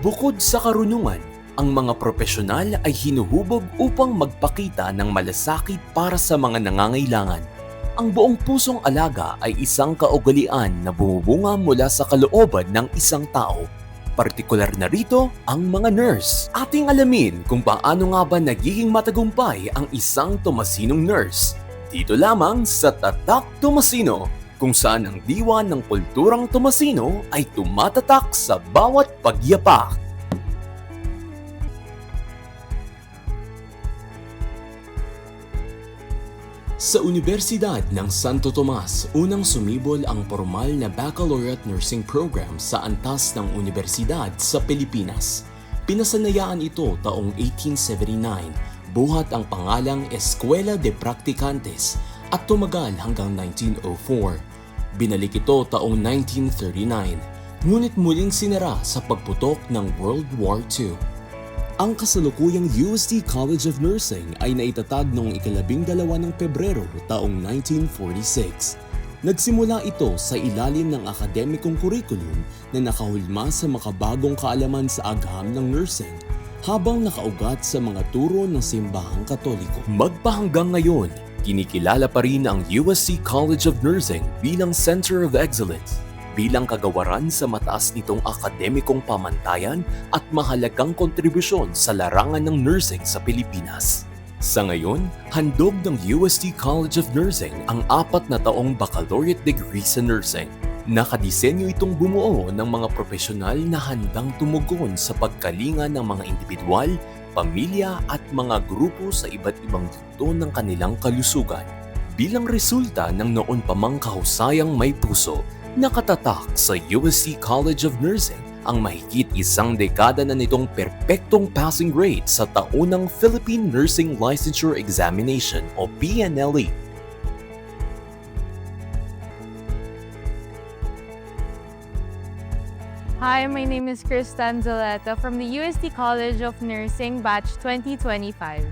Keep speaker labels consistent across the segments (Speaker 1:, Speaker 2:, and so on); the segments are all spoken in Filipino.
Speaker 1: Bukod sa karunungan, ang mga profesional ay hinuhubog upang magpakita ng malasakit para sa mga nangangailangan. Ang buong pusong alaga ay isang kaugalian na bumubunga mula sa kalooban ng isang tao. Partikular na rito ang mga nurse. Ating alamin kung paano nga ba nagiging matagumpay ang isang Tomasinong nurse. Dito lamang sa Tatak Tomasino, kung saan ang diwa ng kulturang Tomasino ay tumatatak sa bawat pagyapak. Sa Universidad ng Santo Tomas, unang sumibol ang formal na Baccalaureate Nursing Program sa antas ng universidad sa Pilipinas. Pinasanayaan ito taong 1879, buhat ang pangalang Escuela de Practicantes at tumagal hanggang 1904. Binalik ito taong 1939, ngunit muling sinara sa pagputok ng World War II. Ang kasalukuyang UST College of Nursing ay naitatag noong 12 ng Pebrero taong 1946. Nagsimula ito sa ilalim ng akademikong kurikulum na nakahulma sa makabagong kaalaman sa agham ng nursing, habang nakaugat sa mga turo ng simbahang Katoliko. Magpahanggang ngayon, kinikilala pa rin ang UST College of Nursing bilang Center of Excellence, bilang kagawaran sa mataas nitong akademikong pamantayan at mahalagang kontribusyon sa larangan ng nursing sa Pilipinas. Sa ngayon, handog ng UST College of Nursing ang 4 na taong baccalaureate degree sa nursing. Nakadisenyo itong bumuo ng mga profesional na handang tumugon sa pagkalinga ng mga individual, pamilya at mga grupo sa iba't ibang yugto ng kanilang kalusugan. Bilang resulta ng noon pa mang kahusayang may puso, nakatatak sa UST College of Nursing ang mahigit isang dekada na nitong perpektong passing rate sa taunang Philippine Nursing Licensure Examination o PNLE.
Speaker 2: Hi, my name is Kristan Zoleta from the UST College of Nursing Batch 2025.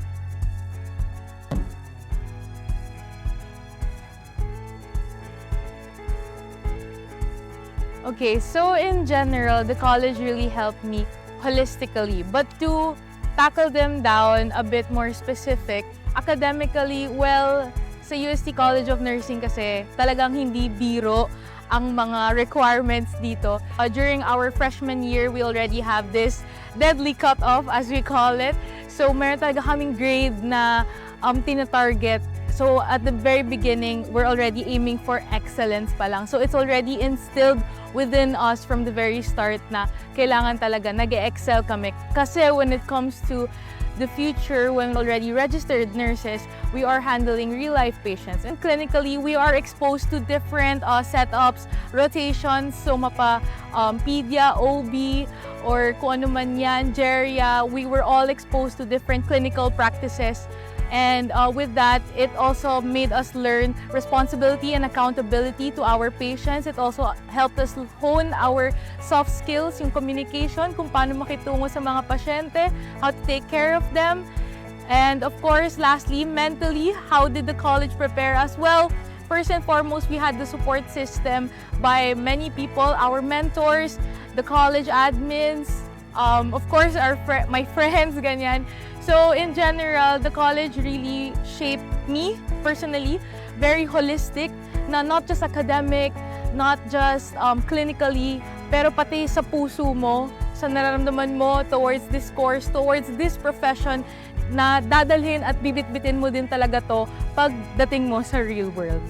Speaker 2: Okay, so in general, the college really helped me holistically. But to tackle them down a bit more specific, academically, well, sa UST College of Nursing kasi talagang hindi biro ang mga requirements dito. During our freshman year, we already have this deadly cutoff, as we call it. So meron talaga kaming grade na tina-target. So at the very beginning, we're already aiming for excellence pa lang. So it's already instilled within us from the very start na kailangan talaga nag-excel kami. Kasi when it comes to the future, when already registered nurses, we are handling real-life patients. And clinically, we are exposed to different setups, rotations, so mapa pedia, OB, or kung ano man yan, geria. We were all exposed to different clinical practices. And with that, it also made us learn responsibility and accountability to our patients. It also helped us hone our soft skills, yung communication, kung paano makitungo sa mga pasyente, how to take care of them. And of course, lastly, mentally, how did the college prepare us? Well, first and foremost, we had the support system by many people, our mentors, the college admins, of course, my friends, ganyan. So in general, the college really shaped me personally, very holistic, na not just academic, not just clinically, pero pati sa puso mo, sa nararamdaman mo towards this course, towards this profession, na dadalhin at bibit-bitin mo din talaga to pagdating mo sa real world.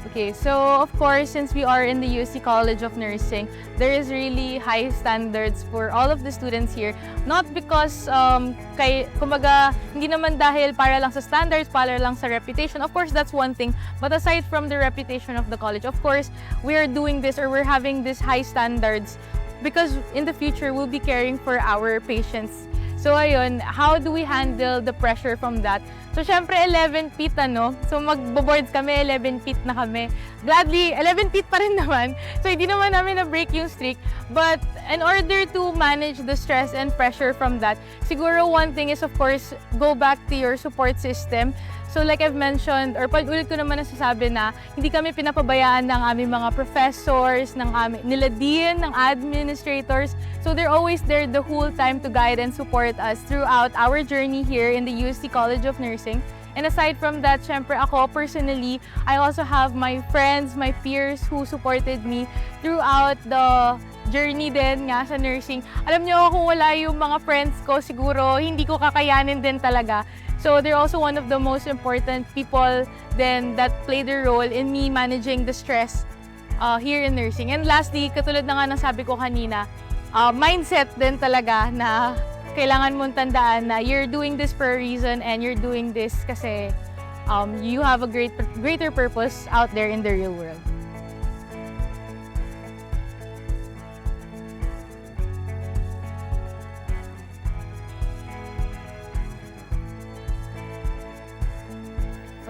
Speaker 2: Okay, so of course, since we are in the UST College of Nursing, there is really high standards for all of the students here. Not because, kumbaga, hindi naman dahil para lang sa standards, para lang sa reputation. Of course, that's one thing. But aside from the reputation of the college, of course, we are doing this or we're having this high standards because in the future, we'll be caring for our patients. So ayun, how do we handle the pressure from that? So syempre 11 feet so magbo-boards kami, 11 feet na kami. Gladly, 11 feet pa rin naman. So hindi naman namin na-break yung streak. But in order to manage the stress and pressure from that, siguro one thing is of course, go back to your support system. So like I've mentioned, or pag-ulit ko naman nasasabi na hindi kami pinapabayaan ng aming mga professors, nila dean, ng administrators. So they're always there the whole time to guide and support us throughout our journey here in the UST College of Nursing. And aside from that, syempre ako personally, I also have my friends, my peers who supported me throughout the journey din nga sa nursing. Alam niyo, kung wala yung mga friends ko, siguro hindi ko kakayanin din talaga. So they're also one of the most important people then that played a role in me managing the stress here in nursing. And lastly, katulad na nga ng sabi ko kanina, mindset din talaga na kailangan mong tandaan na you're doing this for a reason and you're doing this kasi you have a greater purpose out there in the real world.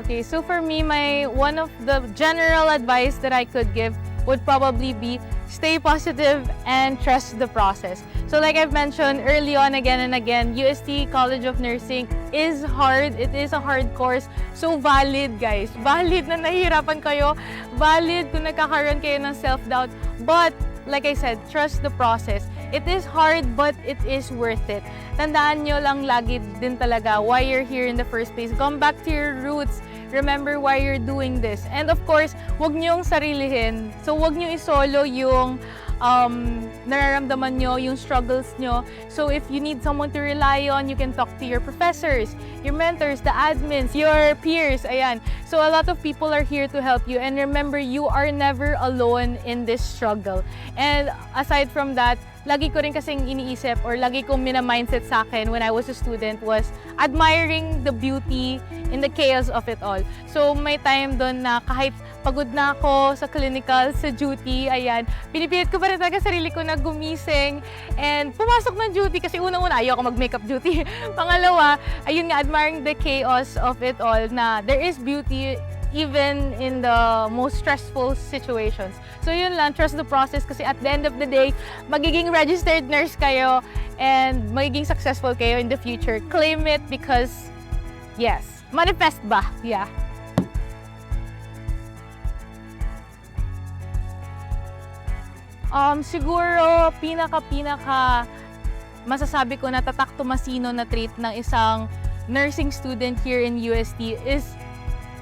Speaker 2: Okay, so for me, one of the general advice that I could give would probably be stay positive and trust the process. So like I've mentioned early on again and again, UST College of Nursing is hard. It is a hard course. So valid, guys. Valid na nahihirapan kayo. Valid kung nagkakaroon kayo ng self-doubt. But like I said, trust the process. It is hard, but it is worth it. Tandaan nyo lang lagi din talaga why you're here in the first place. Come back to your roots. Remember why you're doing this. And of course, wag niyong sarilihin. So wag niyo isolo yung nararamdaman nyo, yung struggles nyo. So if you need someone to rely on, you can talk to your professors, your mentors, the admins, your peers, ayan. So a lot of people are here to help you. And remember, you are never alone in this struggle. And aside from that, lagi ko rin kasing iniisip or lagi kong mina-mindset sa akin when I was a student was admiring the beauty in the chaos of it all. So may time doon na kahit pagod na ako sa clinical, sa duty, ayan, pinipilit ko pa rin talaga sarili ko na gumising and pumasok ng duty kasi unang-una ayaw ko mag-makeup duty. Pangalawa, ayun nga, admiring the chaos of it all na there is beauty even in the most stressful situations. So yun lang, trust the process kasi at the end of the day, magiging registered nurse kayo and magiging successful kayo in the future. Claim it because, yes, manifest ba? Yeah. Siguro, pinaka masasabi ko na tatak tumasino na trait ng isang nursing student here in UST is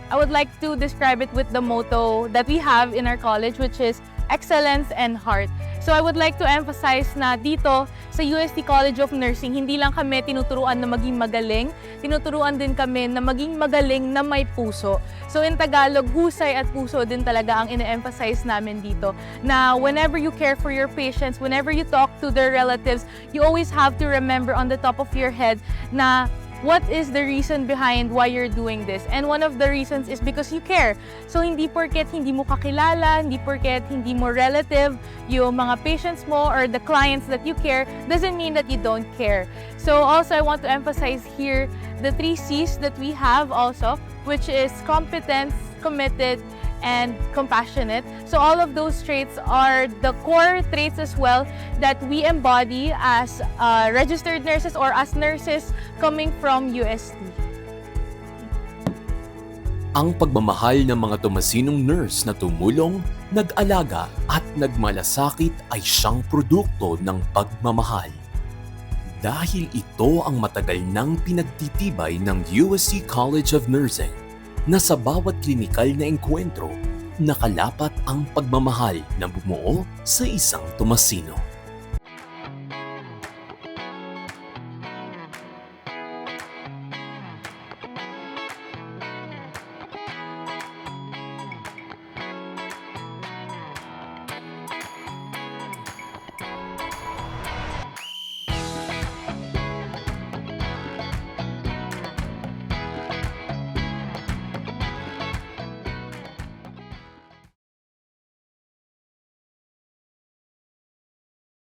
Speaker 2: I would like to describe it with the motto that we have in our college, which is excellence and heart. So I would like to emphasize na dito sa UST College of Nursing, hindi lang kami tinuturuan na maging magaling, tinuturuan din kami na maging magaling na may puso. So in Tagalog, husay at puso din talaga ang ine-emphasize namin dito. Na whenever you care for your patients, whenever you talk to their relatives, you always have to remember on the top of your head na what is the reason behind why you're doing this? And one of the reasons is because you care. So hindi porket hindi mo kakilala, hindi porket hindi mo relative yung mga patients mo or the clients that you care, doesn't mean that you don't care. So also I want to emphasize here the 3 C's that we have also, which is competence, committed, and compassionate. So all of those traits are the core traits as well that we embody as registered nurses or as nurses coming from UST.
Speaker 1: Ang pagmamahal ng mga tumasinong nurse na tumulong, nag-alaga at nagmalasakit ay siyang produkto ng pagmamahal. Dahil ito ang matagal nang pinagtitibay ng UST College of Nursing na sa bawat klinikal na engkwentro, nakalapat ang pagmamahal na bumuo sa isang tumasino.